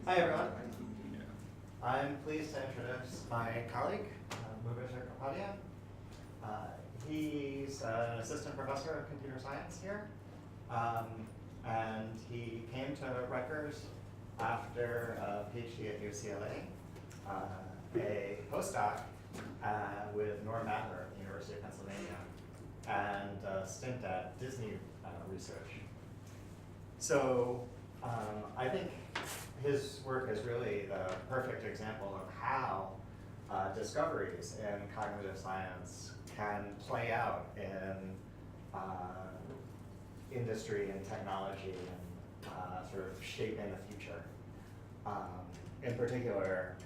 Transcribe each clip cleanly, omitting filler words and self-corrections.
Hi, everyone. I'm pleased to introduce my colleague, Mubbasir Kapadia. He's an assistant professor of computer science here, and he came to Rutgers after a PhD at UCLA, a postdoc with Norm Mather at the University of Pennsylvania, and a stint at Disney Research. So I think his work is really the perfect example of how discoveries in cognitive science can play out in industry and technology and sort of shaping the future. In particular,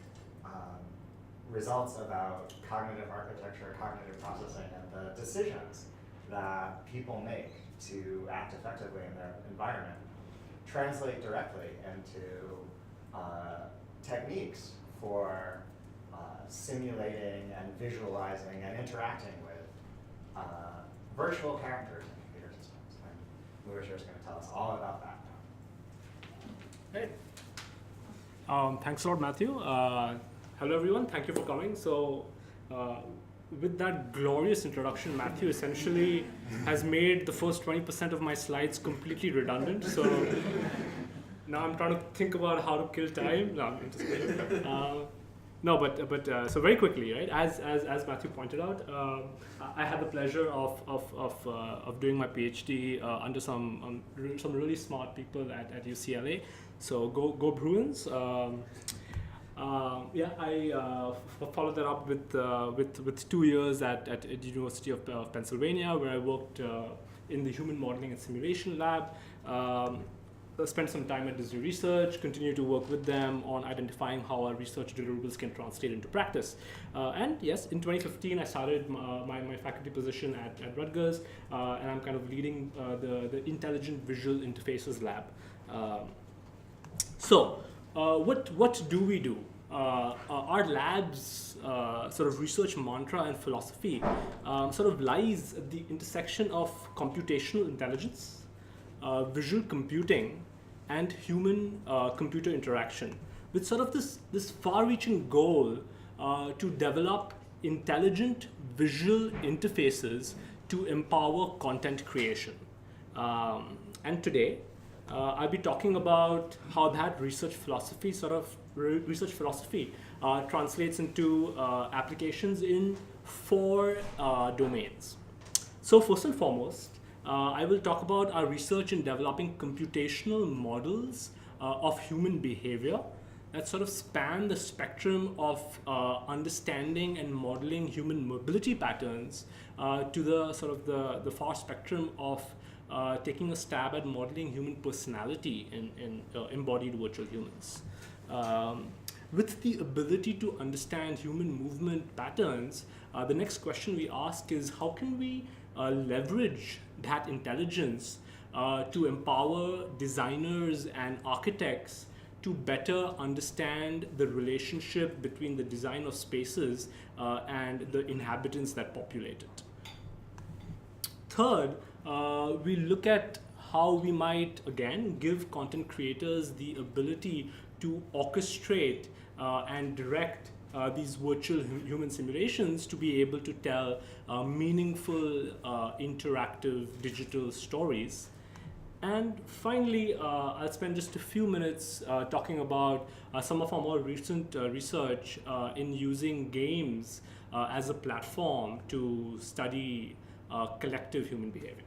results about cognitive architecture, cognitive processing, and the decisions that people make to act effectively in their environment translate directly into techniques for simulating and visualizing and interacting with virtual characters in computer systems. And Mubbasir is going to tell us all about that now. Great. Thanks a lot, Matthew. Hello, everyone. Thank you for coming. So, with that glorious introduction, Matthew essentially has made the first 20% of my slides completely redundant. So now I'm trying to think about how to kill time. No, I'm just kidding. So very quickly, right? As Matthew pointed out, I had the pleasure of doing my PhD under some really smart people at UCLA. So go Bruins. I followed that up with 2 years at the University of Pennsylvania, where I worked in the human modeling and simulation lab. Spent some time at Disney Research, continued to work with them on identifying how our research deliverables can translate into practice. And yes, in 2015, I started my faculty position at Rutgers, and I'm kind of leading the Intelligent Visual Interfaces lab. What do we do? Our lab's sort of research mantra and philosophy sort of lies at the intersection of computational intelligence, visual computing, and human-computer interaction, with sort of this far-reaching goal to develop intelligent visual interfaces to empower content creation. And today, I'll be talking about how that research philosophy translates into applications in 4 domains. So first and foremost, I will talk about our research in developing computational models of human behavior that sort of span the spectrum of understanding and modeling human mobility patterns to the far spectrum of taking a stab at modeling human personality in embodied virtual humans. With the ability to understand human movement patterns, the next question we ask is, how can we leverage that intelligence to empower designers and architects to better understand the relationship between the design of spaces and the inhabitants that populate it? Third, we look at how we might, again, give content creators the ability to orchestrate and direct these virtual human simulations to be able to tell meaningful, interactive digital stories. And finally, I'll spend just a few minutes talking about some of our more recent research in using games as a platform to study collective human behavior.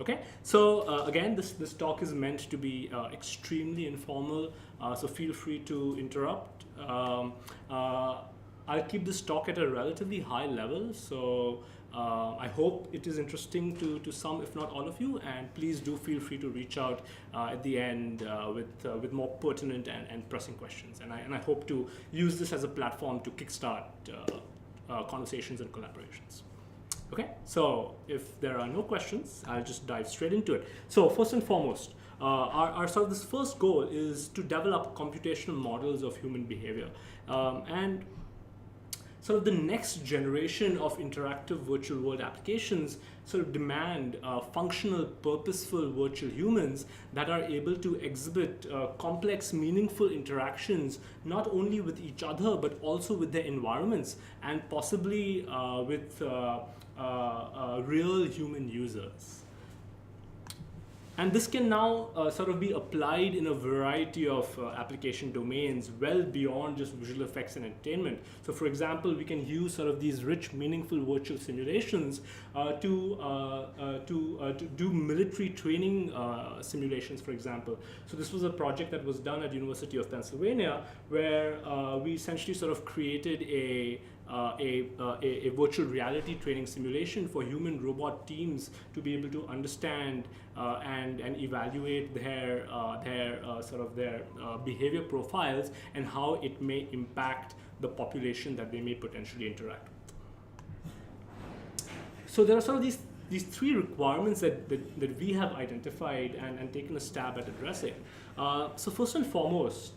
Okay, so again, this talk is meant to be extremely informal, so feel free to interrupt. I'll keep this talk at a relatively high level, so I hope it is interesting to some, if not all of you, and please do feel free to reach out at the end with more pertinent and pressing questions. And I hope to use this as a platform to kickstart conversations and collaborations. Okay, so if there are no questions, I'll just dive straight into it. So first and foremost, our sort of this first goal is to develop computational models of human behavior. And sort of the next generation of interactive virtual world applications sort of demand functional, purposeful virtual humans that are able to exhibit complex, meaningful interactions, not only with each other, but also with their environments, and possibly with real human users. And this can now sort of be applied in a variety of application domains well beyond just visual effects and entertainment. So for example, we can use sort of these rich, meaningful virtual simulations to do military training simulations, for example. So this was a project that was done at University of Pennsylvania, where we essentially sort of created a virtual reality training simulation for human robot teams to be able to understand and evaluate their behavior profiles and how it may impact the population that they may potentially interact with. So there are sort of these three requirements that we have identified and taken a stab at addressing. So first and foremost,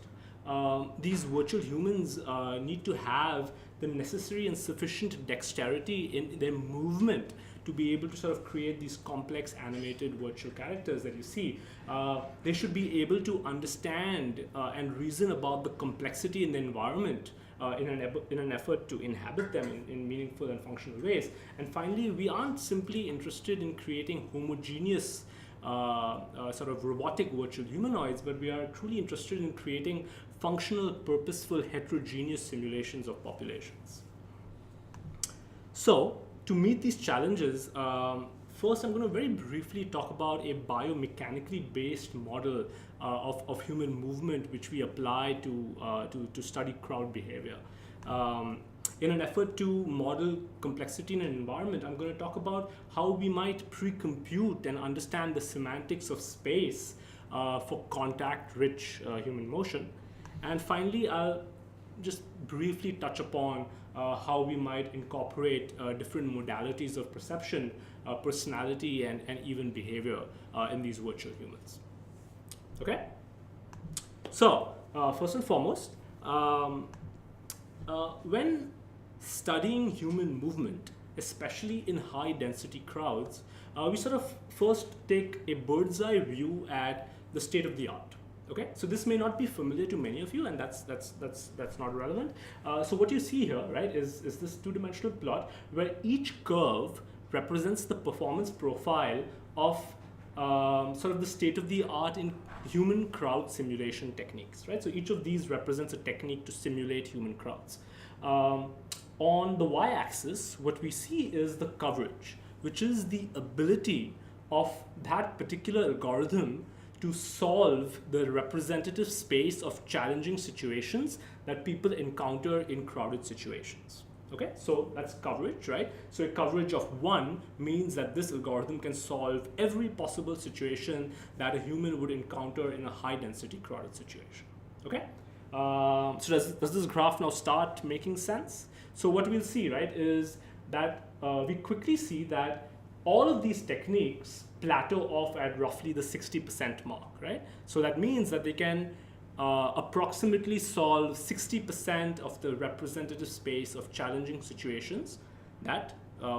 these virtual humans need to have the necessary and sufficient dexterity in their movement to be able to sort of create these complex animated virtual characters that you see. They should be able to understand and reason about the complexity in the environment in an effort to inhabit them in meaningful and functional ways. And finally, we aren't simply interested in creating homogeneous sort of robotic virtual humanoids, but we are truly interested in creating functional, purposeful, heterogeneous simulations of populations. So, to meet these challenges, first I'm going to very briefly talk about a biomechanically based model of human movement which we apply to study crowd behavior. In an effort to model complexity in an environment, I'm going to talk about how we might pre-compute and understand the semantics of space for contact-rich human motion. And finally, I'll just briefly touch upon how we might incorporate different modalities of perception, personality, and even behavior in these virtual humans. Okay? So, first and foremost, when studying human movement, especially in high density crowds, we sort of first take a bird's eye view at the state of the art. Okay, so this may not be familiar to many of you, and that's not relevant. So what you see here, right, is this two-dimensional plot where each curve represents the performance profile of sort of the state of the art in human crowd simulation techniques, right? So each of these represents a technique to simulate human crowds. On the y-axis, what we see is the coverage, which is the ability of that particular algorithm to solve the representative space of challenging situations that people encounter in crowded situations. Okay, so that's coverage, right? So a coverage of 1 means that this algorithm can solve every possible situation that a human would encounter in a high density crowded situation. Okay, so does this graph now start making sense? So what we'll see, right, is that we quickly see that all of these techniques plateau off at roughly the 60% mark, right? So that means that they can approximately solve 60% of the representative space of challenging situations that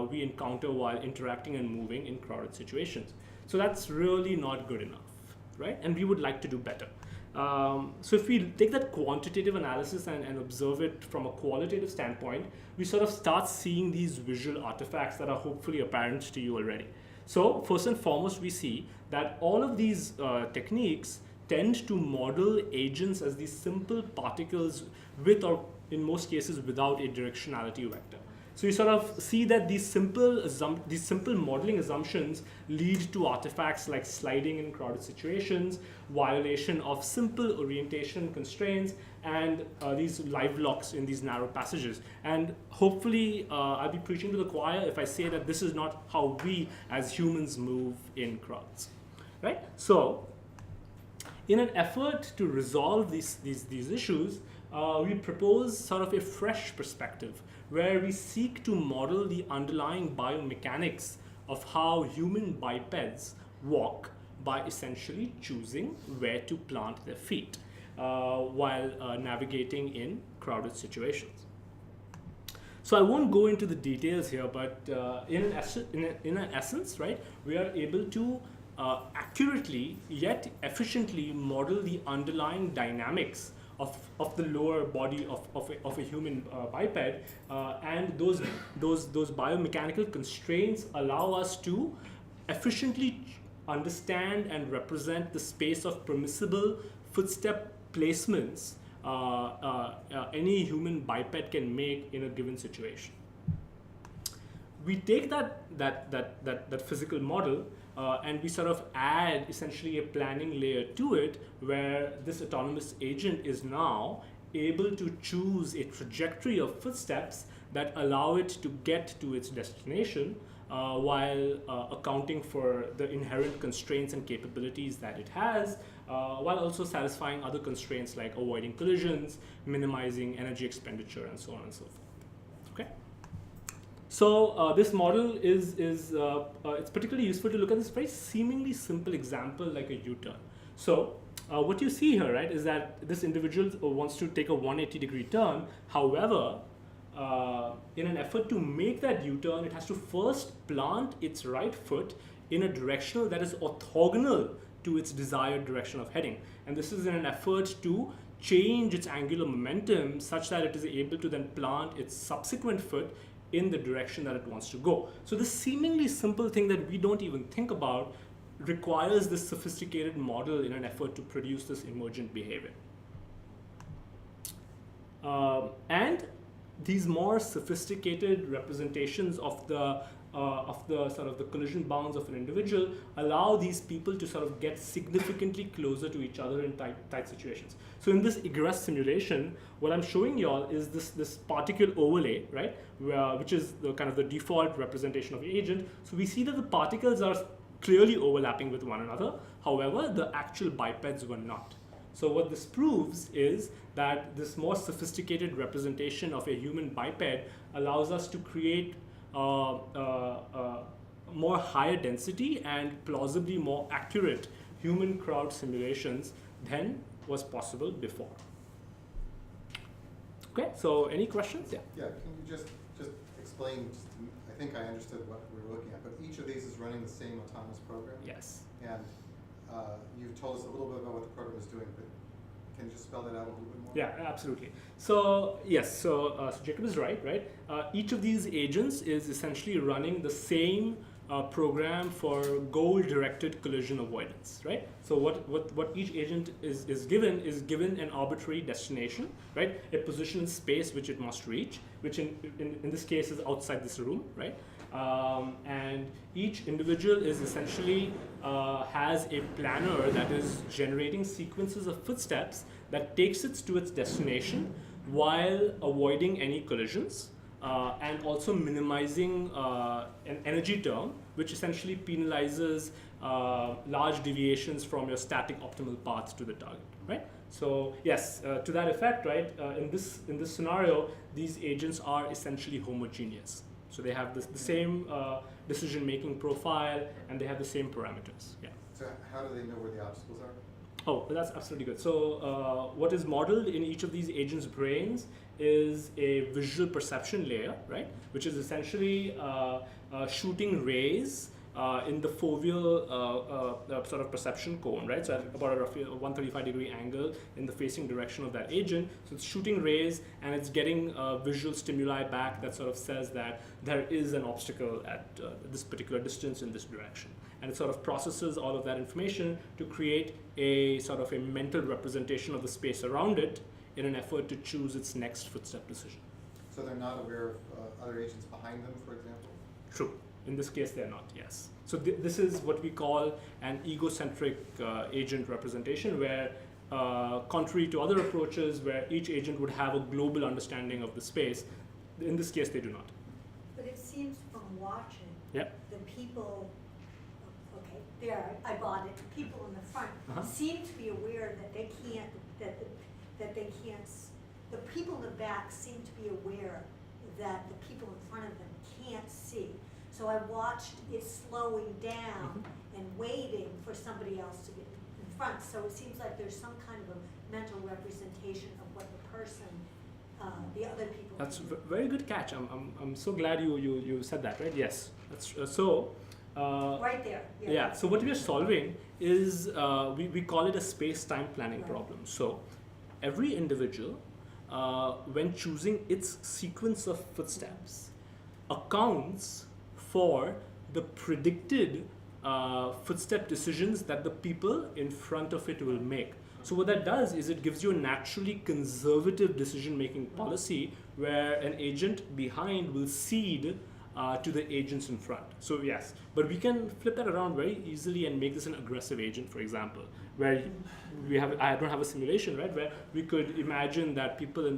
we encounter while interacting and moving in crowded situations. So that's really not good enough, right? And we would like to do better. So if we take that quantitative analysis and observe it from a qualitative standpoint, we sort of start seeing these visual artifacts that are hopefully apparent to you already. So first and foremost, we see that all of these techniques tend to model agents as these simple particles with, or in most cases, without a directionality vector. So you sort of see that these simple modeling assumptions lead to artifacts like sliding in crowded situations, violation of simple orientation constraints, and these live locks in these narrow passages. And hopefully I'll be preaching to the choir if I say that this is not how we as humans move in crowds, right? So in an effort to resolve these issues, we propose sort of a fresh perspective where we seek to model the underlying biomechanics of how human bipeds walk by essentially choosing where to plant their feet while navigating in crowded situations. So I won't go into the details here, but in an essence, right, we are able to accurately yet efficiently model the underlying dynamics of the lower body of a human biped, and those biomechanical constraints allow us to efficiently understand and represent the space of permissible footstep placements any human biped can make in a given situation. We take that physical model and we sort of add essentially a planning layer to it, where this autonomous agent is now able to choose a trajectory of footsteps that allow it to get to its destination while accounting for the inherent constraints and capabilities that it has, while also satisfying other constraints like avoiding collisions, minimizing energy expenditure, and so on and so forth. Okay. So this model is it's particularly useful to look at this very seemingly simple example like a U-turn. So what you see here, right, is that this individual wants to take a 180-degree turn. However, in an effort to make that U-turn, it has to first plant its right foot in a direction that is orthogonal to its desired direction of heading. And this is in an effort to change its angular momentum such that it is able to then plant its subsequent foot in the direction that it wants to go. So this seemingly simple thing that we don't even think about requires this sophisticated model in an effort to produce this emergent behavior. And these more sophisticated representations of the sort of the collision bounds of an individual allow these people to sort of get significantly closer to each other in tight situations. So in this egress simulation, what I'm showing y'all is this particle overlay, right, which is the kind of the default representation of the agent. So we see that the particles are clearly overlapping with one another. However, the actual bipeds were not. So what this proves is that this more sophisticated representation of a human biped allows us to create more higher density and plausibly more accurate human crowd simulations than was possible before. Okay, so any questions? Yeah. Yeah, can you just explain, I think I understood what we were looking at, but each of these is running the same autonomous program? Yes. And you've told us a little bit about what the program is doing, but can you just spell that out a little bit more? Yeah, absolutely. So yes, so Jacob is right? Each of these agents is essentially running the same program for goal-directed collision avoidance, right? So what each agent is given an arbitrary destination, right? A position in space which it must reach, which in this case is outside this room, right? And each individual is essentially has a planner that is generating sequences of footsteps that takes it to its destination while avoiding any collisions and also minimizing an energy term, which essentially penalizes large deviations from your static optimal path to the target, right? So yes, to that effect, right? In this scenario, these agents are essentially homogeneous. So they have the same decision-making profile, and they have the same parameters. Yeah. So how do they know where the obstacles are? Oh, that's absolutely good. So what is modeled in each of these agents' brains is a visual perception layer, right? Which is essentially shooting rays in the foveal sort of perception cone, right? So at about a roughly 135-degree angle in the facing direction of that agent. So it's shooting rays and it's getting visual stimuli back that sort of says that there is an obstacle at this particular distance in this direction. And it sort of processes all of that information to create a sort of a mental representation of the space around it in an effort to choose its next footstep decision. So they're not aware of other agents behind them, for example? True. In this case, they're not, yes. So this is what we call an egocentric agent representation, where contrary to other approaches where each agent would have a global understanding of the space, in this case, they do not. But it seems from watching, Yep. the people, okay, there, I bought it, the people in the front seem to be aware that they can't, the people in the back seem to be aware that the people in front of them can't see. So I watched it slowing down and waiting for somebody else to get in front. So it seems like there's some kind of a mental representation of what the person the other people. That's can. very good catch. I'm so glad you said that, right? Yes. That's Right there. yeah. So what we are solving is we call it a space-time planning problem. So every individual, when choosing its sequence of footsteps, accounts for the predicted footstep decisions that the people in front of it will make. So what that does is it gives you a naturally conservative decision-making policy where an agent behind will cede to the agents in front. So yes, but we can flip that around very easily and make this an aggressive agent, for example, where I don't have a simulation, right, where we could imagine that people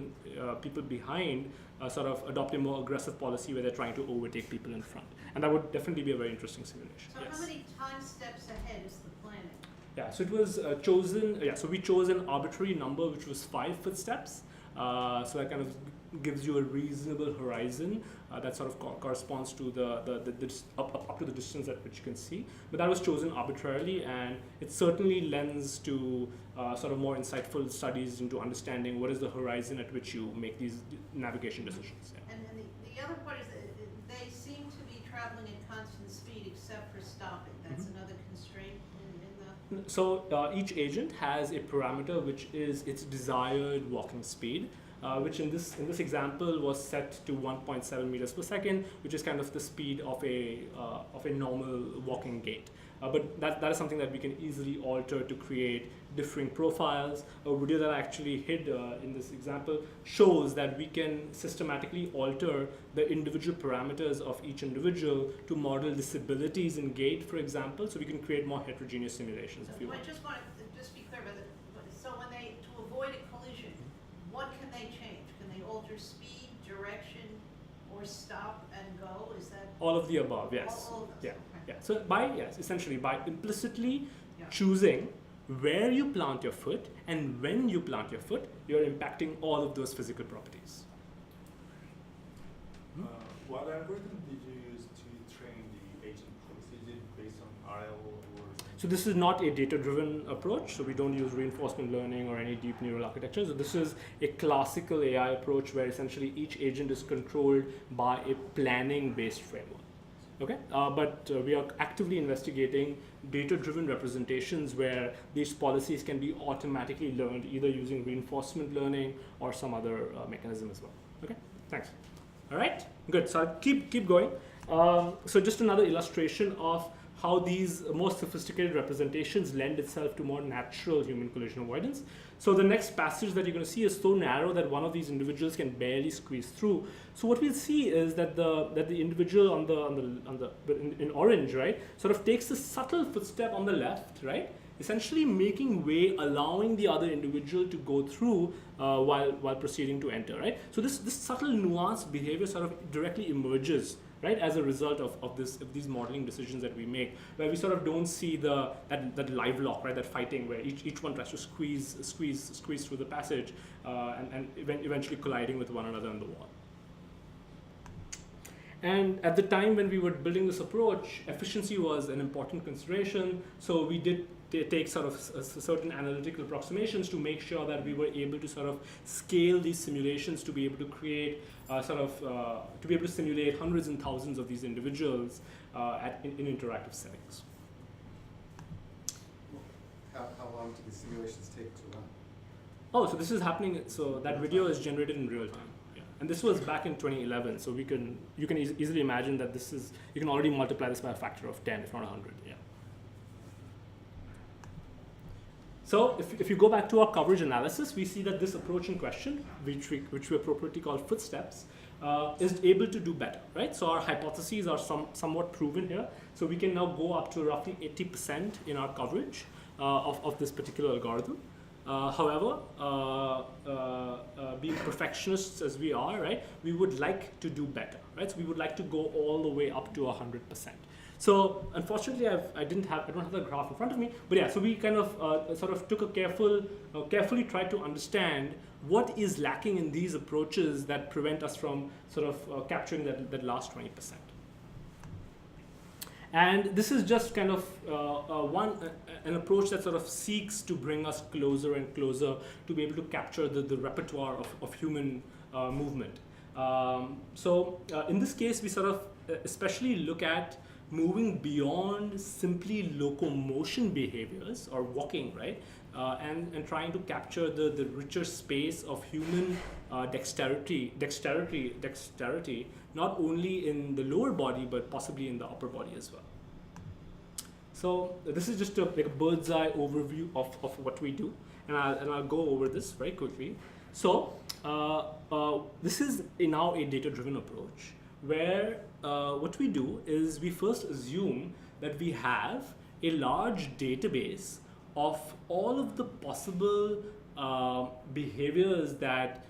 behind sort of adopt a more aggressive policy where they're trying to overtake people in front. And that would definitely be a very interesting simulation. So Yes. how many time steps ahead is the planning? Yeah, so it was chosen, so we chose an arbitrary number which was 5 footsteps. So that kind of gives you a reasonable horizon that sort of corresponds to up to the distance at which you can see. But that was chosen arbitrarily, and it certainly lends to sort of more insightful studies into understanding what is the horizon at which you make these navigation decisions. Yeah. And the other part is that they seem to be traveling at constant speed except for stopping. That's another constraint in the... So each agent has a parameter which is its desired walking speed, which in this example was set to 1.7 meters per second, which is kind of the speed of a normal walking gait. But that is something that we can easily alter to create differing profiles. A video that I actually hid in this example shows that we can systematically alter the individual parameters of each individual to model disabilities in gait, for example, so we can create more heterogeneous simulations if you I want. just want to just be clear about it. So when to avoid a collision, what can they change? Can they alter speed, direction, or stop and go? Is that All of the above, yes. all of those? Yeah. Okay. Yeah. So essentially by implicitly Yeah. choosing where you plant your foot and when you plant your foot, you're impacting all of those physical properties. What algorithm did you use to train the agent policy? Is it based on RL or? So this is not a data-driven approach, so we don't use reinforcement learning or any deep neural architecture. So this is a classical AI approach where essentially each agent is controlled by a planning-based framework. Okay, but we are actively investigating data-driven representations where these policies can be automatically learned either using reinforcement learning or some other mechanism as well. Okay, thanks. All right, good. So I'll keep going. So just another illustration of how these more sophisticated representations lend itself to more natural human collision avoidance. So the next passage that you're going to see is so narrow that one of these individuals can barely squeeze through. So what we'll see is that the individual in orange, right, sort of takes a subtle footstep on the left, right, essentially making way, allowing the other individual to go through while proceeding to enter, right. So this subtle nuanced behavior sort of directly emerges, right, as a result of these modeling decisions that we make, where we sort of don't see that live lock, right, that fighting where each one tries to squeeze through the passage and eventually colliding with one another on the wall. And at the time when we were building this approach, efficiency was an important consideration, so we did take sort of certain analytical approximations to make sure that we were able to sort of scale these simulations to be able to create to be able to simulate hundreds and thousands of these individuals in interactive settings. How long do the simulations take to run? Oh, so this is happening, so that video is generated in real time. Yeah. And this was back in 2011, so you can easily imagine that you can already multiply this by a factor of 10, if not 100, yeah. So if you go back to our coverage analysis, we see that this approach in question, which we appropriately call footsteps, is able to do better, right? So our hypotheses are somewhat proven here. So we can now go up to roughly 80% in our coverage of this particular algorithm. However, being perfectionists as we are, right, we would like to do better, right? So we would like to go all the way up to 100%. So unfortunately, I don't have the graph in front of me, but yeah, so we kind of sort of took a carefully tried to understand what is lacking in these approaches that prevent us from sort of capturing that last 20%. And this is just kind of an approach that sort of seeks to bring us closer and closer to be able to capture the repertoire of human movement. In this case, we sort of especially look at moving beyond simply locomotion behaviors or walking, right? And trying to capture the richer space of human dexterity, not only in the lower body, but possibly in the upper body as well. So this is just like a bird's eye overview of what we do, and I'll go over this very quickly. So this is now a data-driven approach, where what we do is we first assume that we have a large database of all of the possible behaviors that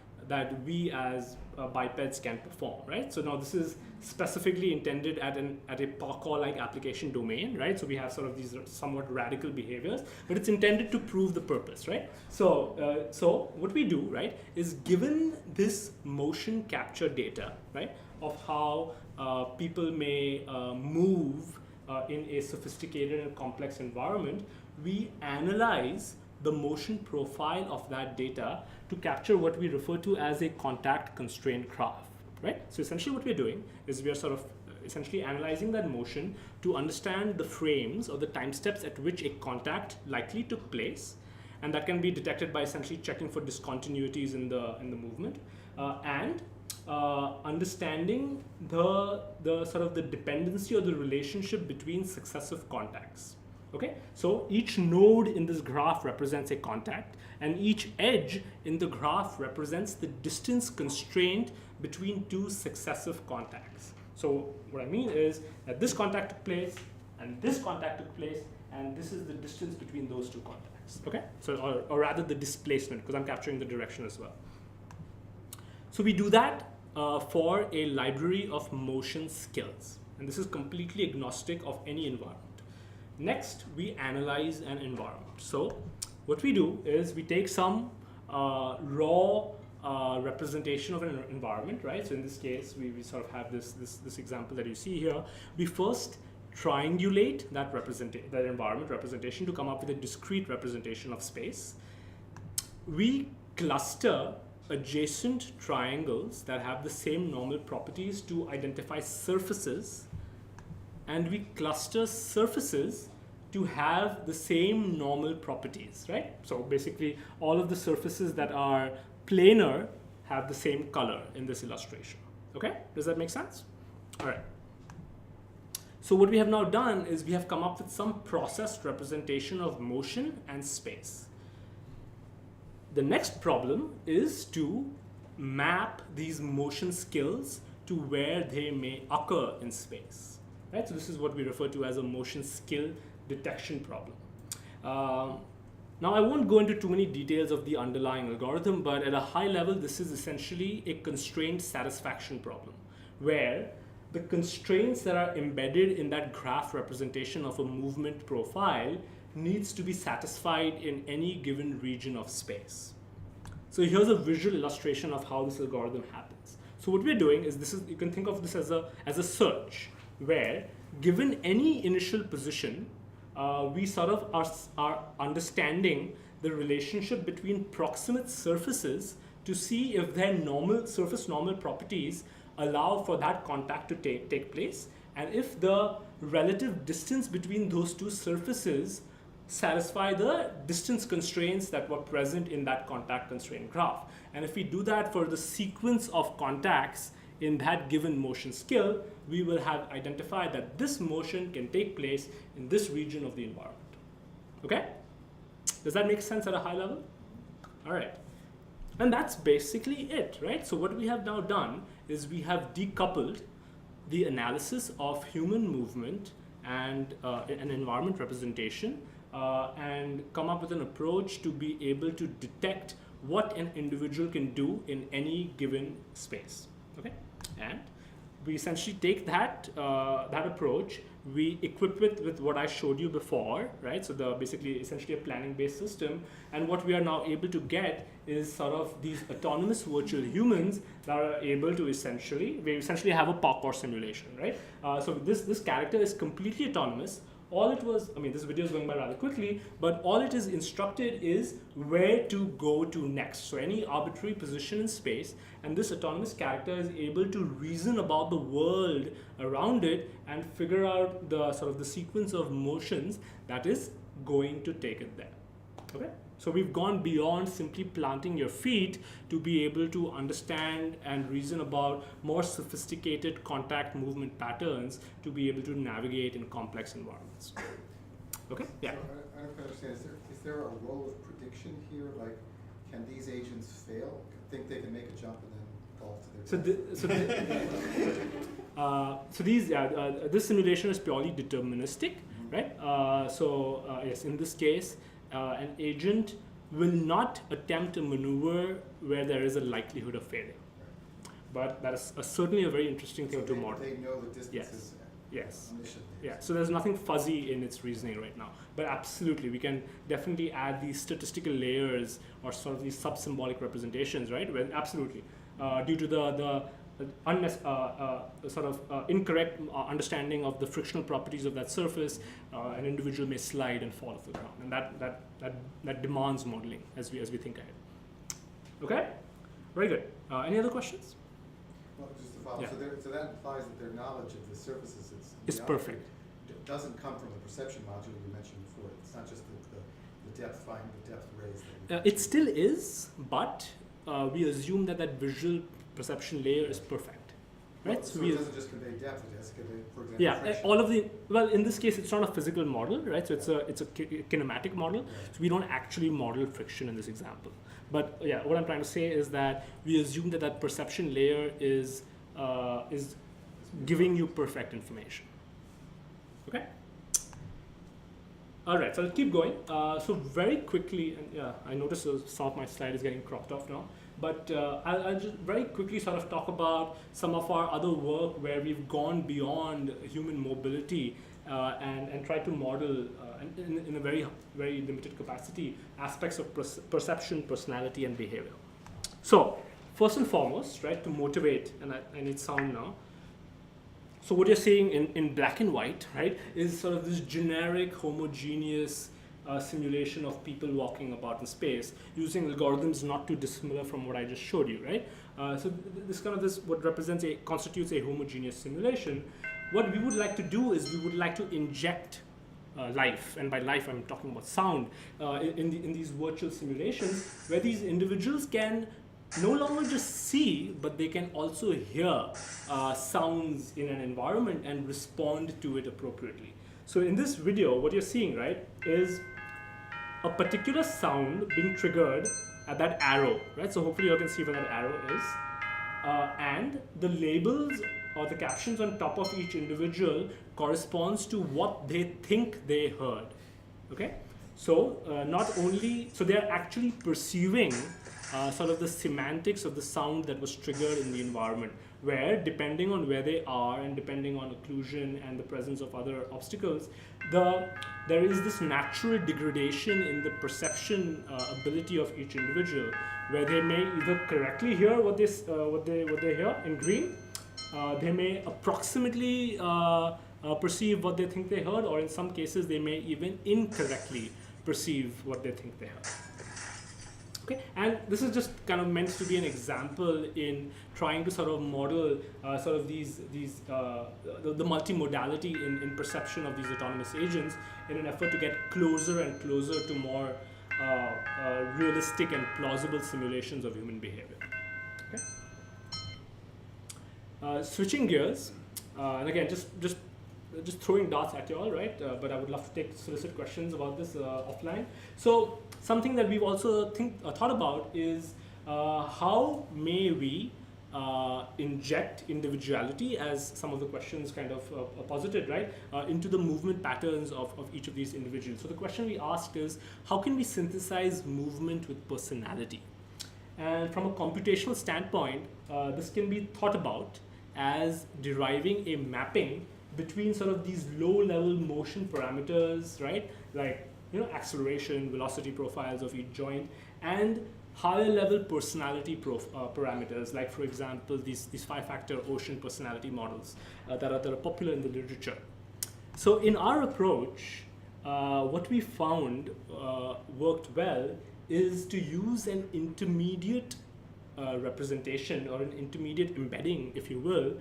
we as bipeds can perform, right? So now this is specifically intended at a parkour-like application domain, right? So we have sort of these somewhat radical behaviors, but it's intended to prove the purpose, right? So what we do, right, is given this motion capture data, right, of how people may move in a sophisticated and complex environment, we analyze the motion profile of that data to capture what we refer to as a contact constraint graph, right? So essentially what we're doing is we are sort of essentially analyzing that motion to understand the frames or the time steps at which a contact likely took place, and that can be detected by essentially checking for discontinuities in the movement, and understanding the sort of the dependency or the relationship between successive contacts. Okay, so each node in this graph represents a contact, and each edge in the graph represents the distance constraint between two successive contacts. So what I mean is that this contact took place, and this contact took place, and this is the distance between those two contacts. Okay, so or rather the displacement, because I'm capturing the direction as well. So we do that for a library of motion skills, and this is completely agnostic of any environment. Next, we analyze an environment. So what we do is we take some raw representation of an environment, right? So in this case, we sort of have this example that you see here. We first triangulate that environment representation to come up with a discrete representation of space. We cluster adjacent triangles that have the same normal properties to identify surfaces, and we cluster surfaces to have the same normal properties, right? So basically, all of the surfaces that are planar have the same color in this illustration. Okay, does that make sense? All right. So what we have now done is we have come up with some processed representation of motion and space. The next problem is to map these motion skills to where they may occur in space. Right? So this is what we refer to as a motion skill detection problem. Now I won't go into too many details of the underlying algorithm, but at a high level, this is essentially a constraint satisfaction problem, where the constraints that are embedded in that graph representation of a movement profile needs to be satisfied in any given region of space. So here's a visual illustration of how this algorithm happens. So what we're doing is you can think of this as a search, where given any initial position, we sort of are understanding the relationship between proximate surfaces to see if their surface normal properties allow for that contact to take place, and if the relative distance between those two surfaces satisfy the distance constraints that were present in that contact constraint graph. And if we do that for the sequence of contacts in that given motion skill, we will have identified that this motion can take place in this region of the environment. Okay? Does that make sense at a high level? All right. And that's basically it, right? So what we have now done is we have decoupled the analysis of human movement and an environment representation and come up with an approach to be able to detect what an individual can do in any given space. Okay? And we essentially take that approach, we equip it with what I showed you before, right? So basically essentially a planning-based system, and what we are now able to get is sort of these autonomous virtual humans that are able to we essentially have a parkour simulation, right? So this character is completely autonomous. All it was, I mean, this video is going by rather quickly, but all it is instructed is where to go to next. So any arbitrary position in space, and this autonomous character is able to reason about the world around it and figure out the sort of the sequence of motions that is going to take it there. Okay? So we've gone beyond simply planting your feet to be able to understand and reason about more sophisticated contact movement patterns to be able to navigate in complex environments. Okay? Yeah. So I don't understand, is there a role of prediction here? Like, can these agents fail? Think they can make a jump and then fall to their death? This simulation is purely deterministic, right? Yes, in this case, an agent will not attempt a maneuver where there is a likelihood of failure. But that is certainly a very interesting thing to model. They know the distances. Yes. Omnisciently. Yeah, so there's nothing fuzzy in its reasoning right now. But absolutely, we can definitely add these statistical layers or sort of these sub-symbolic representations, right? Well, absolutely. Due to the incorrect understanding of the frictional properties of that surface, an individual may slide and fall off the ground, and that demands modeling as we think ahead. Okay, very good. Any other questions? Well, just to follow, Yeah. so that implies that their knowledge of the surfaces It's perfect. doesn't come from the perception module you mentioned before. It's not just the depth, finding the depth rays. It still is, but we assume that visual perception layer is perfect, right? So it doesn't just convey depth, it has to convey, for example, Yeah, friction. all of in this case, it's not a physical model, right? So it's a kinematic model. So we don't actually model friction in this example. But yeah, what I'm trying to say is that we assume that perception layer is giving you perfect information. Okay. All right, so I'll keep going. So very quickly, and yeah, I noticed some of my slide is getting cropped off now. But I'll just very quickly sort of talk about some of our other work where we've gone beyond human mobility and tried to model in a very, very limited capacity aspects of perception, personality, and behavior. So first and foremost, right, to motivate, and I need sound now. So what you're seeing in black and white, right, is sort of this generic homogeneous simulation of people walking about in space using algorithms not too dissimilar from what I just showed you, right? So this what constitutes a homogeneous simulation. What we would like to do is we would like to inject life, and by life I'm talking about sound, in these virtual simulations where these individuals can no longer just see, but they can also hear sounds in an environment and respond to it appropriately. So in this video, what you're seeing, right, is a particular sound being triggered at that arrow, right? So hopefully you can see where that arrow is. And the labels or the captions on top of each individual corresponds to what they think they heard, okay? So so they're actually perceiving sort of the semantics of the sound that was triggered in the environment, where depending on where they are and depending on occlusion and the presence of other obstacles, there is this natural degradation in the perception ability of each individual, where they may either correctly hear what they hear in green, they may approximately perceive what they think they heard, or in some cases they may even incorrectly perceive what they think they heard. Okay, and this is just kind of meant to be an example in trying to sort of model sort of the multimodality in perception of these autonomous agents in an effort to get closer and closer to more realistic and plausible simulations of human behavior. Okay. Switching gears, and again, just throwing darts at you all, right? But I would love to solicit questions about this offline. So something that we've also thought about is how may we inject individuality, as some of the questions kind of posited, right, into the movement patterns of each of these individuals. So the question we asked is, how can we synthesize movement with personality? And from a computational standpoint, this can be thought about as deriving a mapping between sort of these low-level motion parameters, right? Like, acceleration, velocity profiles of each joint, and higher-level personality parameters, like, for example, these 5-factor ocean personality models that are popular in the literature. So in our approach, what we found worked well is to use an intermediate representation or an intermediate embedding, if you will,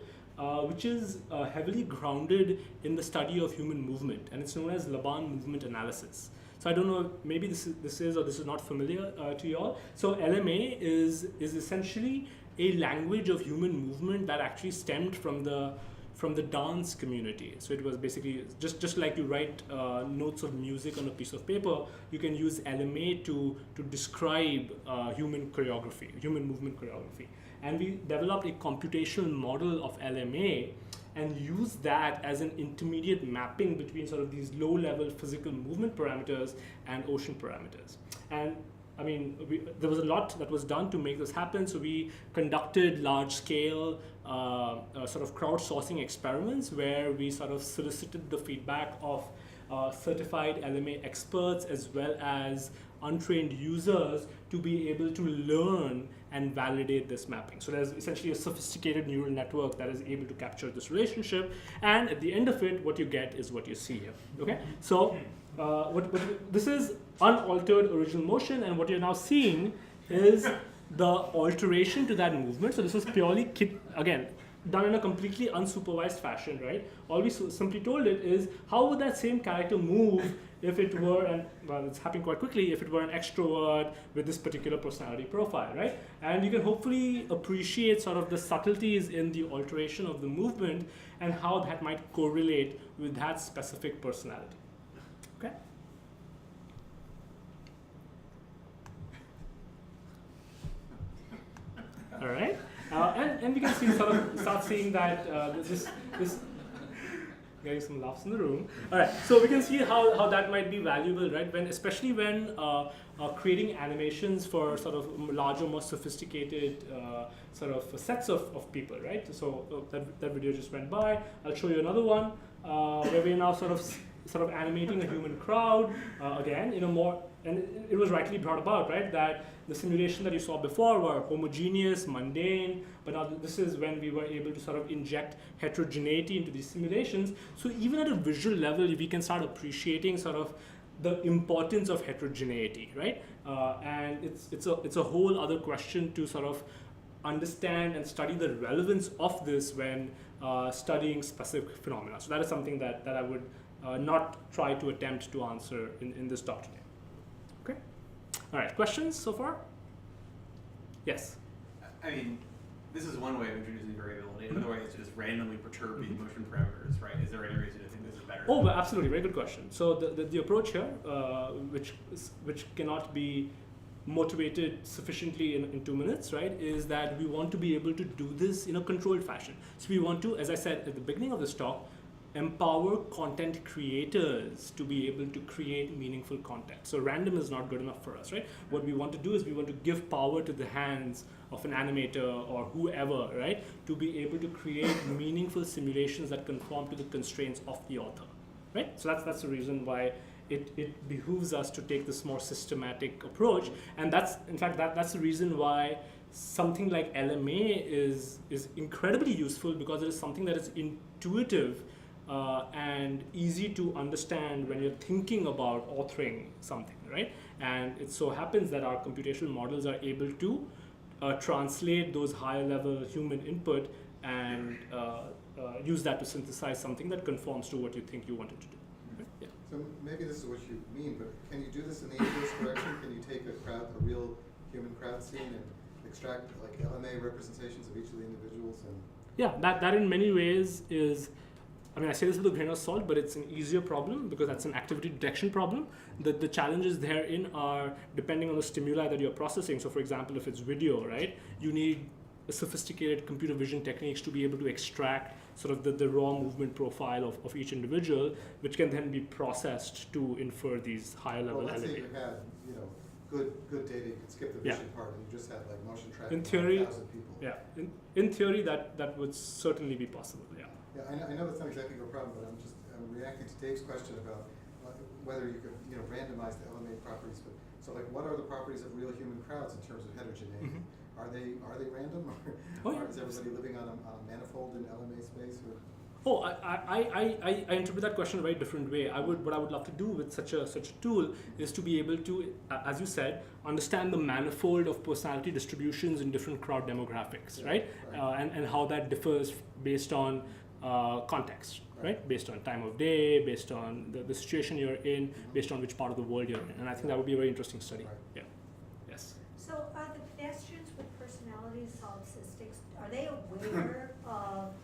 which is heavily grounded in the study of human movement, and it's known as Laban movement analysis. So I don't know, maybe this is or this is not familiar to you all. So Eleme is essentially a language of human movement that actually stemmed from the dance community. So it was basically just like you write notes of music on a piece of paper, you can use Eleme to describe human movement choreography. And we developed a computational model of Eleme and use that as an intermediate mapping between sort of these low-level physical movement parameters and ocean parameters. And I mean, there was a lot that was done to make this happen. So we conducted large-scale sort of crowdsourcing experiments where we sort of solicited the feedback of certified Eleme experts as well as untrained users to be able to learn and validate this mapping. So there's essentially a sophisticated neural network that is able to capture this relationship, and at the end of it, what you get is what you see here. Okay, so this is unaltered original motion, and what you're now seeing is the alteration to that movement. So this is purely again done in a completely unsupervised fashion, right? All we simply told it is how would that same character move if it were, and well, it's happening quite quickly, if it were an extrovert with this particular personality profile, right? And you can hopefully appreciate sort of the subtleties in the alteration of the movement and how that might correlate with that specific personality. Okay? All right? And we can start seeing that this getting some laughs in the room. All right, so we can see how that might be valuable, right? Especially when creating animations for sort of larger, more sophisticated sort of sets of people, right? So that video just went by. I'll show you another one where we're now sort of animating a human crowd again in a more, and it was rightly brought about, right? That the simulation that you saw before were homogeneous, mundane, but now this is when we were able to sort of inject heterogeneity into these simulations. So even at a visual level, we can start appreciating sort of the importance of heterogeneity, right? And it's a whole other question to sort of understand and study the relevance of this when studying specific phenomena. So that is something that I would not try to attempt to answer in this talk today. Okay? All right, questions so far? Yes? I mean, this is one way of introducing variability. Another way is to just randomly perturb these motion parameters, right? Is there any reason to think this is better? Oh, well, absolutely, very good question. So the approach here, which cannot be motivated sufficiently in 2 minutes, right, is that we want to be able to do this in a controlled fashion. So we want to, as I said at the beginning of this talk, empower content creators to be able to create meaningful content. So random is not good enough for us, right? What we want to do is we want to give power to the hands of an animator or whoever, right, to be able to create meaningful simulations that conform to the constraints of the author, right? So that's the reason why it behooves us to take this more systematic approach, and that's the reason why something like Eleme is incredibly useful, because it is something that is intuitive and easy to understand when you're thinking about authoring something, right? And it so happens that our computational models are able to translate those higher level human input and use that to synthesize something that conforms to what you think you wanted to do. Right? Yeah. So maybe this is what you mean, but can you do this in the inverse direction? Can you take a real human crowd scene and extract like Eleme representations of each of the individuals? And yeah, that in many ways is, I mean, I say this with a grain of salt, but it's an easier problem because that's an activity detection problem. The challenges therein are depending on the stimuli that you're processing. So for example, if it's video, right, you need a sophisticated computer vision techniques to be able to extract sort of the raw movement profile of each individual, which can then be processed to infer these higher level let's say elements. you had, good data, you could skip the vision part and you just had like motion tracking In theory, of 1,000 people. yeah, in theory that would certainly be possible, yeah. Yeah, I know that's not exactly your problem, but I'm reacting to Dave's question about whether you could, randomize the Eleme properties. But so, like, what are the properties of real human crowds in terms of heterogeneity? Mhm. Are they random, Oh, yeah. or is everybody living on a manifold in Eleme space? Or? Oh, I interpret that question a very different way. What I would love to do with such a tool is to be able to, as you said, understand the manifold of personality distributions in different crowd demographics, right? And how that differs based on context, right? Based on time of day, based on the situation you're in, based on which part of the world you're in. And I think that would be a very interesting study. Right. Yeah. Yes. So are the pedestrians with personality solipsistics, are they aware of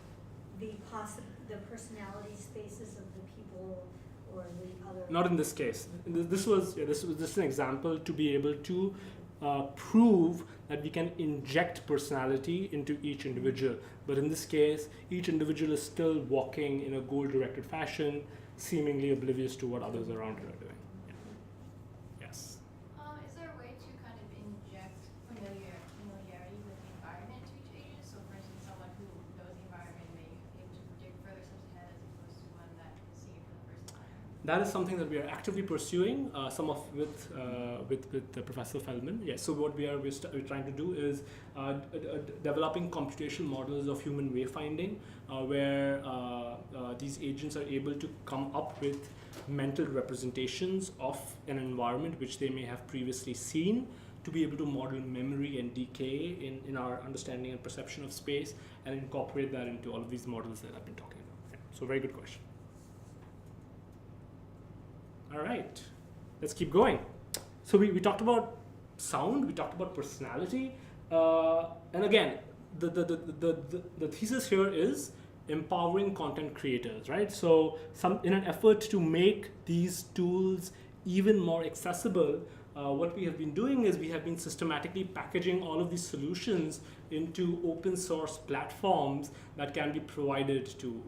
the personality spaces of the people or the other? Not in this case. This was just an example to be able to prove that we can inject personality into each individual. But in this case, each individual is still walking in a goal-directed fashion, seemingly oblivious to what others around her are doing. Yeah. Yes. Is there a way to kind of inject familiarity with the environment to each agent? So, for instance, someone who knows the environment may be able to predict further steps ahead as opposed to one that is seeing it for the first time. That is something that we are actively pursuing. With Professor Feldman. Yes. So what we're trying to do is developing computational models of human wayfinding, where these agents are able to come up with mental representations of an environment which they may have previously seen, to be able to model memory and decay in our understanding and perception of space, and incorporate that into all of these models that I've been talking about. Yeah. So very good question. All right, let's keep going. So we talked about sound, we talked about personality, and again, the thesis here is empowering content creators, right? So in an effort to make these tools even more accessible, what we have been doing is we have been systematically packaging all of these solutions into open source platforms that can be provided to,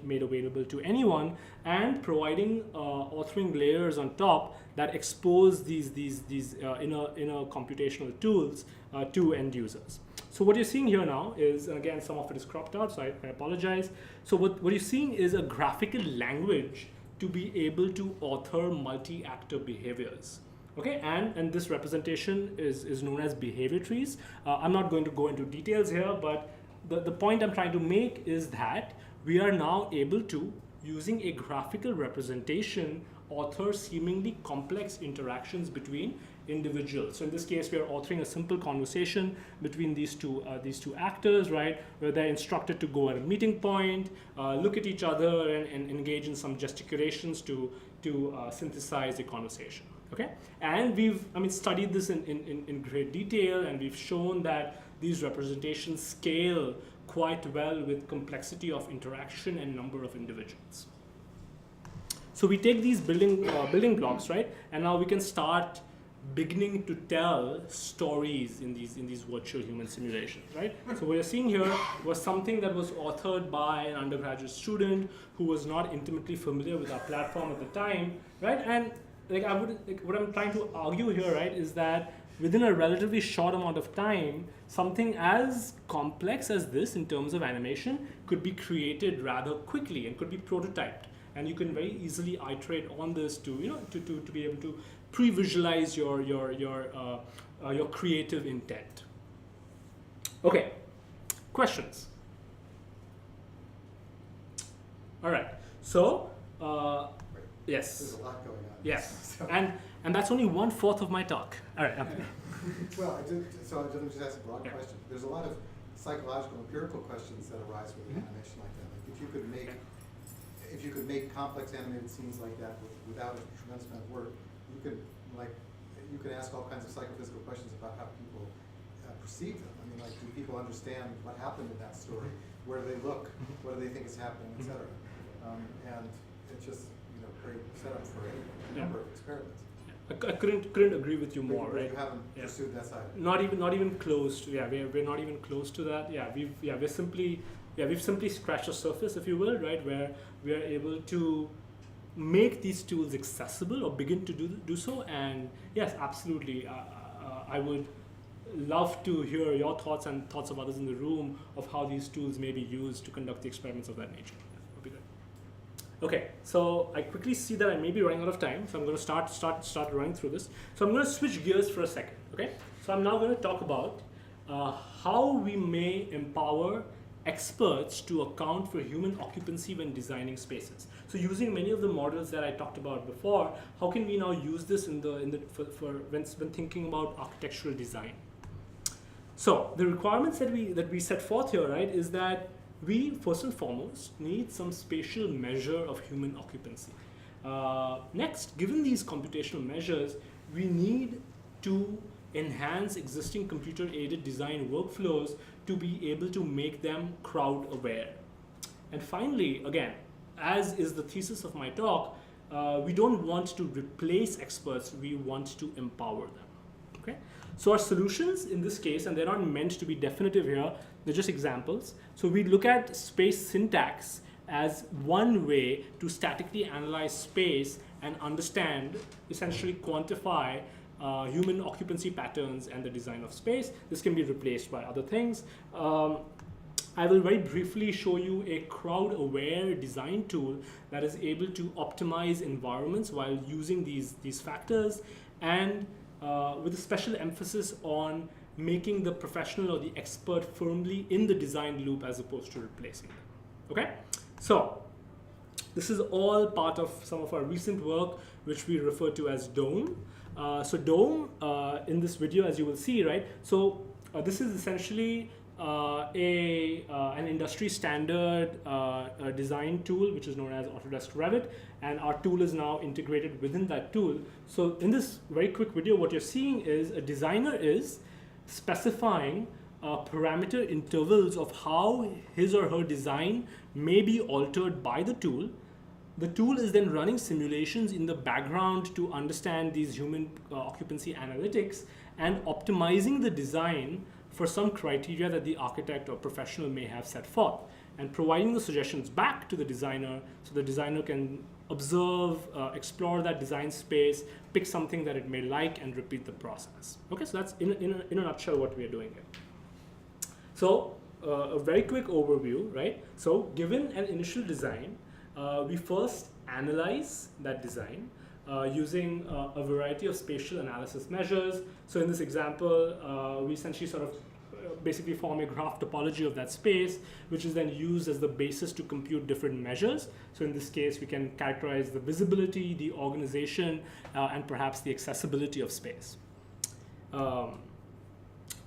made available to anyone, and providing authoring layers on top that expose these inner computational tools to end users. So what you're seeing here now is, and again, some of it is cropped out, so I apologize. So what you're seeing is a graphical language to be able to author multi-actor behaviors. Okay, and this representation is known as behavior trees. I'm not going to go into details here, but the point I'm trying to make is that we are now able to, using a graphical representation, author seemingly complex interactions between individuals. So in this case, we are authoring a simple conversation between these two actors, right, where they're instructed to go at a meeting point, look at each other, and engage in some gesticulations to synthesize a conversation. Okay, and we've studied this in great detail, and we've shown that these representations scale quite well with complexity of interaction and number of individuals. So we take these building blocks, right, and now we can start beginning to tell stories in these virtual human simulations, right? So what you're seeing here was something that was authored by an undergraduate student who was not intimately familiar with our platform at the time, right? And what I'm trying to argue here, right, is that within a relatively short amount of time, something as complex as this in terms of animation could be created rather quickly and could be prototyped. And you can very easily iterate on this to be able to pre-visualize your creative intent. Okay, questions? All right. So yes. There's a lot going on. Yes, and that's only 1/4 of my talk. All right. Well, let me just ask a broad question. There's a lot of psychological, empirical questions that arise with an animation like that. Like if you could make complex animated scenes like that without a tremendous amount of work, you could ask all kinds of psychophysical questions about how people perceive them. I mean, like, do people understand what happened in that story? Where do they look? What do they think is happening, etc. And it's just great setup for a number of experiments. I couldn't agree with you more, but right? You haven't pursued that side. Not even close to. Yeah, we're not even close to that. Yeah, we've simply scratched the surface, if you will, right? Where we are able to make these tools accessible or begin to do so. And yes, absolutely, I would love to hear your thoughts and thoughts of others in the room of how these tools may be used to conduct the experiments of that nature. That would be great. Okay, so I quickly see that I may be running out of time, so I'm going to start running through this. So I'm going to switch gears for a second. Okay, so I'm now going to talk about how we may empower experts to account for human occupancy when designing spaces. So using many of the models that I talked about before, how can we now use this for when thinking about architectural design? So the requirements that we set forth here, right, is that we first and foremost need some spatial measure of human occupancy. Next, given these computational measures, we need to enhance existing computer-aided design workflows to be able to make them crowd-aware. And finally, again, as is the thesis of my talk, we don't want to replace experts, we want to empower them. Okay? So our solutions in this case, and they're not meant to be definitive here, they're just examples. So we look at space syntax as one way to statically analyze space and understand, essentially quantify human occupancy patterns and the design of space. This can be replaced by other things. I will very briefly show you a crowd-aware design tool that is able to optimize environments while using these factors, and with a special emphasis on making the professional or the expert firmly in the design loop as opposed to replacing them. Okay? So this is all part of some of our recent work, which we refer to as DOME. So DOME, in this video, as you will see, right? So this is essentially an industry standard design tool, which is known as Autodesk Revit, and our tool is now integrated within that tool. So in this very quick video, what you're seeing is a designer is specifying parameter intervals of how his or her design may be altered by the tool. The tool is then running simulations in the background to understand these human occupancy analytics and optimizing the design for some criteria that the architect or professional may have set forth, and providing the suggestions back to the designer so the designer can observe, explore that design space, pick something that it may like, and repeat the process. Okay, so that's in a nutshell what we are doing here. So a very quick overview, right? So given an initial design, we first analyze that design using a variety of spatial analysis measures. So in this example, we essentially sort of basically form a graph topology of that space, which is then used as the basis to compute different measures. So in this case, we can characterize the visibility, the organization, and perhaps the accessibility of space.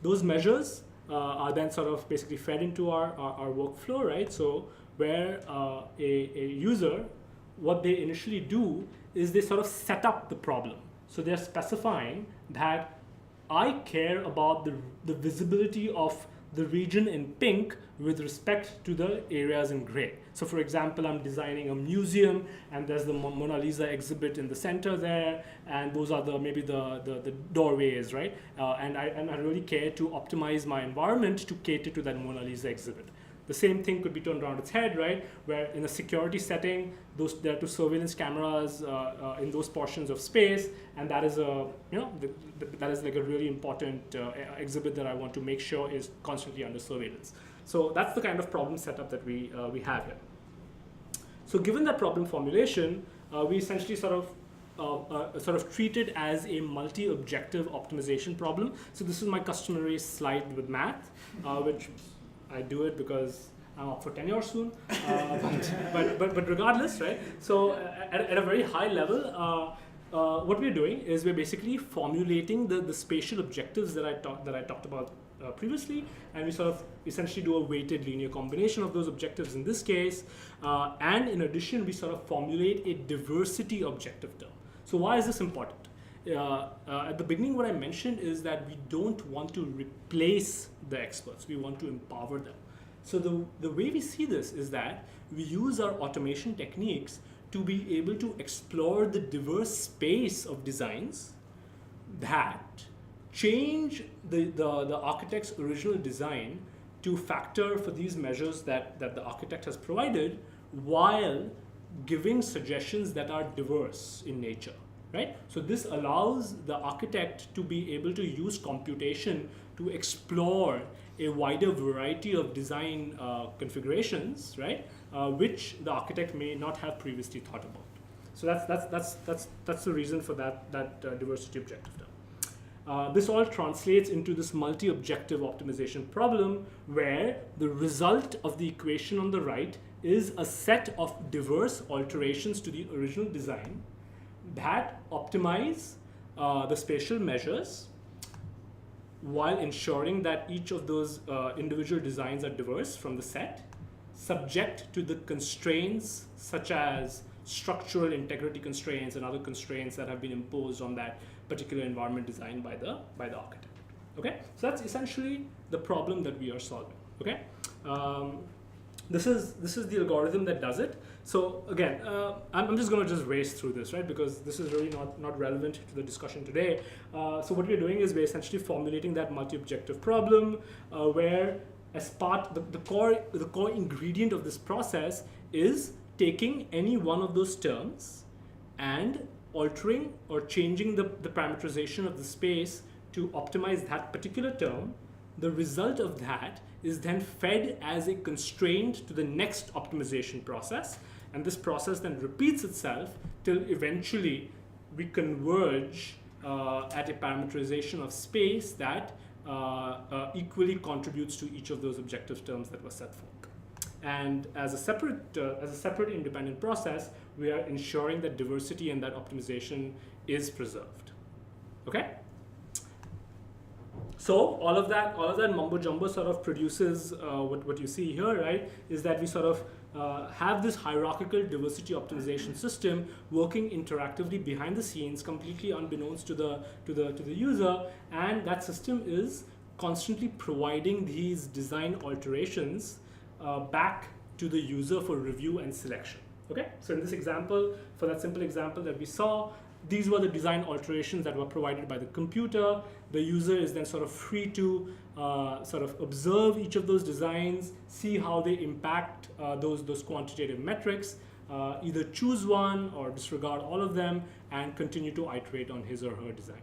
Those measures are then sort of basically fed into our workflow, right? So where a user, what they initially do is they sort of set up the problem. So they're specifying that I care about the visibility of the region in pink with respect to the areas in gray. So for example, I'm designing a museum and there's the Mona Lisa exhibit in the center there, and those are maybe the doorways, right? And I really care to optimize my environment to cater to that Mona Lisa exhibit. The same thing could be turned around its head, right? Where in a security setting, there are two surveillance cameras in those portions of space, and that is that is like a really important exhibit that I want to make sure is constantly under surveillance. So that's the kind of problem setup that we have here. So given that problem formulation, we essentially sort of treat it as a multi-objective optimization problem. So this is my customary slide with math, which I do it because I'm up for tenure soon, but regardless, right? So at a very high level, what we're doing is we're basically formulating the spatial objectives that I talked about previously, and we sort of essentially do a weighted linear combination of those objectives in this case, and in addition, we sort of formulate a diversity objective term. So why is this important? At the beginning, what I mentioned is that we don't want to replace the experts, we want to empower them. So the way we see this is that we use our automation techniques to be able to explore the diverse space of designs that change the architect's original design to factor for these measures that the architect has provided, while giving suggestions that are diverse in nature. Right? So this allows the architect to be able to use computation to explore a wider variety of design configurations, right, which the architect may not have previously thought about. So that's the reason for that diversity objective term. This all translates into this multi-objective optimization problem, where the result of the equation on the right is a set of diverse alterations to the original design that optimize the spatial measures while ensuring that each of those individual designs are diverse from the set, subject to the constraints such as structural integrity constraints and other constraints that have been imposed on that particular environment designed by the architect. Okay, so that's essentially the problem that we are solving. Okay, this is the algorithm that does it. So again, I'm just going to just race through this, right, because this is really not relevant to the discussion today. So what we're doing is we're essentially formulating that multi-objective problem, where as part the core ingredient of this process is taking any one of those terms and altering or changing the parameterization of the space to optimize that particular term. The result of that is then fed as a constraint to the next optimization process, and this process then repeats itself till eventually we converge at a parameterization of space that equally contributes to each of those objective terms that were set forth. And as a separate independent process, we are ensuring that diversity and that optimization is preserved. Okay? So all of that mumbo jumbo sort of produces what you see here, right? Is that we sort of have this hierarchical diversity optimization system working interactively behind the scenes, completely unbeknownst to the user, and that system is constantly providing these design alterations back to the user for review and selection. Okay, so in this example, for that simple example that we saw, these were the design alterations that were provided by the computer. The user is then sort of free to sort of observe each of those designs, see how they impact those quantitative metrics, either choose one or disregard all of them, and continue to iterate on his or her design.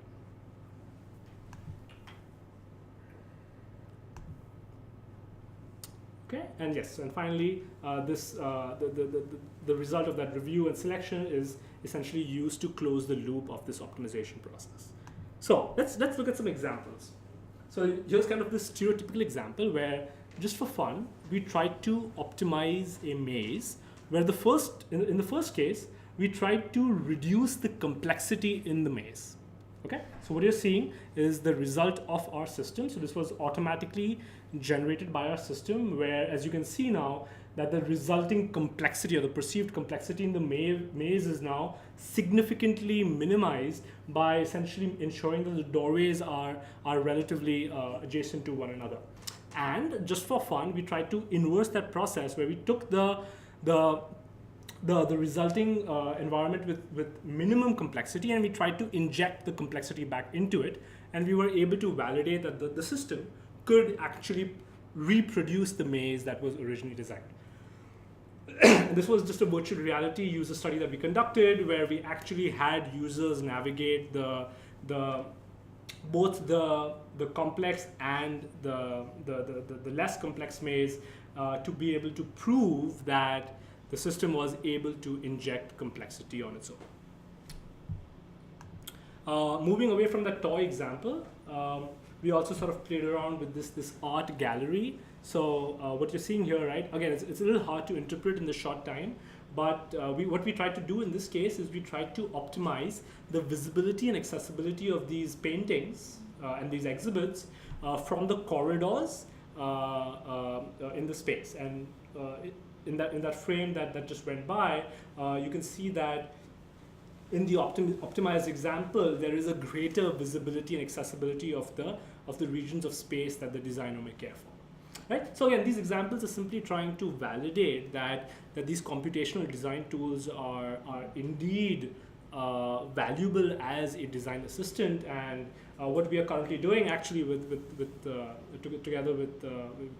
Okay, and yes, and finally, the result of that review and selection is essentially used to close the loop of this optimization process. So let's look at some examples. So here's kind of this stereotypical example where, just for fun, we tried to optimize a maze where in the first case, we tried to reduce the complexity in the maze. Okay, so what you're seeing is the result of our system. So this was automatically generated by our system, where, as you can see now, that the resulting complexity or the perceived complexity in the maze is now significantly minimized by essentially ensuring that the doorways are relatively adjacent to one another. And just for fun, we tried to inverse that process where we took the resulting environment with minimum complexity, and we tried to inject the complexity back into it, and we were able to validate that the system could actually reproduce the maze that was originally designed. This was just a virtual reality user study that we conducted, where we actually had users navigate both the complex and the less complex maze to be able to prove that the system was able to inject complexity on its own. Moving away from that toy example, we also sort of played around with this art gallery. So what you're seeing here, right? Again, it's a little hard to interpret in the short time, but what we tried to do in this case is we tried to optimize the visibility and accessibility of these paintings and these exhibits from the corridors in the space. And in that frame that just went by, you can see that in the optimized example, there is a greater visibility and accessibility of the regions of space that the designer may care for. Right? So again, these examples are simply trying to validate that these computational design tools are indeed valuable as a design assistant. And what we are currently doing, actually, together with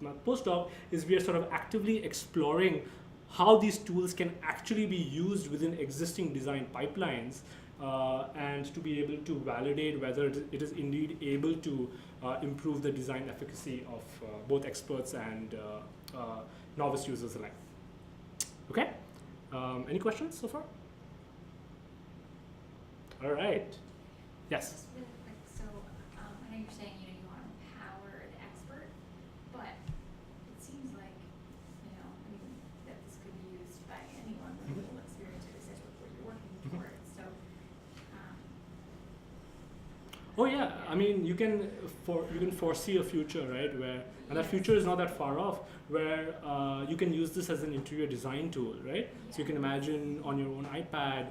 my postdoc, is we are sort of actively exploring how these tools can actually be used within existing design pipelines, and to be able to validate whether it is indeed able to improve the design efficacy of both experts and novice users alike. Okay? Any questions so far? All right. Yes? Just really quick, so I know you're saying, you want to empower the expert, but it seems like, that this could be used by anyone with Mhm. little experience or research with what you're working Mhm. towards, so. Oh yeah, I mean you can foresee a future, right? Where and that Yes. future is not that far off, where you can use this as an interior design tool, right? So you can imagine on your own iPad,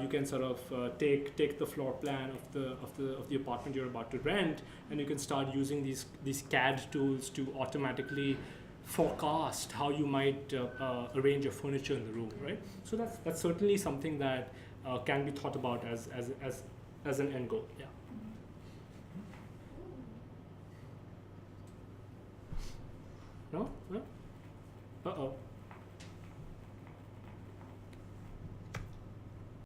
you can sort of take the floor plan of the apartment you're about to rent, and you can start using these CAD tools to automatically forecast how you might arrange your furniture in the room, right? So that's certainly something that can be thought about as an end goal. Yeah. No? No? Uh-oh.